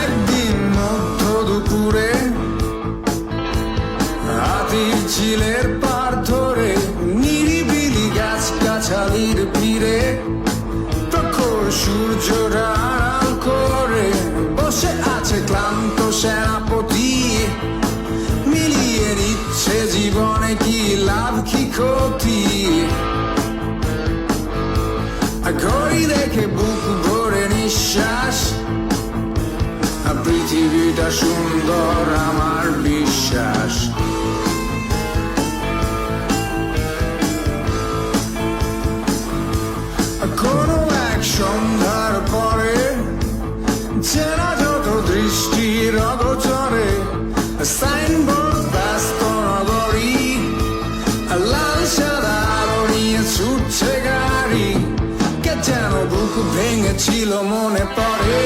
একদিন মধ্য দুপুরে হাতির ঝিলের পার ধরে নিরিবিলি গাছগাছালির ভিড়ে প্রখর সূর্যরা আড়াল করে বসে আছে ক্লান্ত সেনাপতি। মিলিয়ে নিচ্ছে জীবনে কি লাভ কি ক্ষতি। ঘড়ি দেখে বুক ভরে নিঃশ্বাস, পৃথিবীটা সুন্দর আমার বিশ্বাস। কোনো এক সন্ধ্যার পরে চেনা যত দৃষ্টির অগোচরে সাইনবোর্ড ব্যস্ত নগরী, লাল সাদা আলো নিয়ে ছুটছে গাড়ি। কে যেন বুক ভেঙেছিল মনে পড়ে।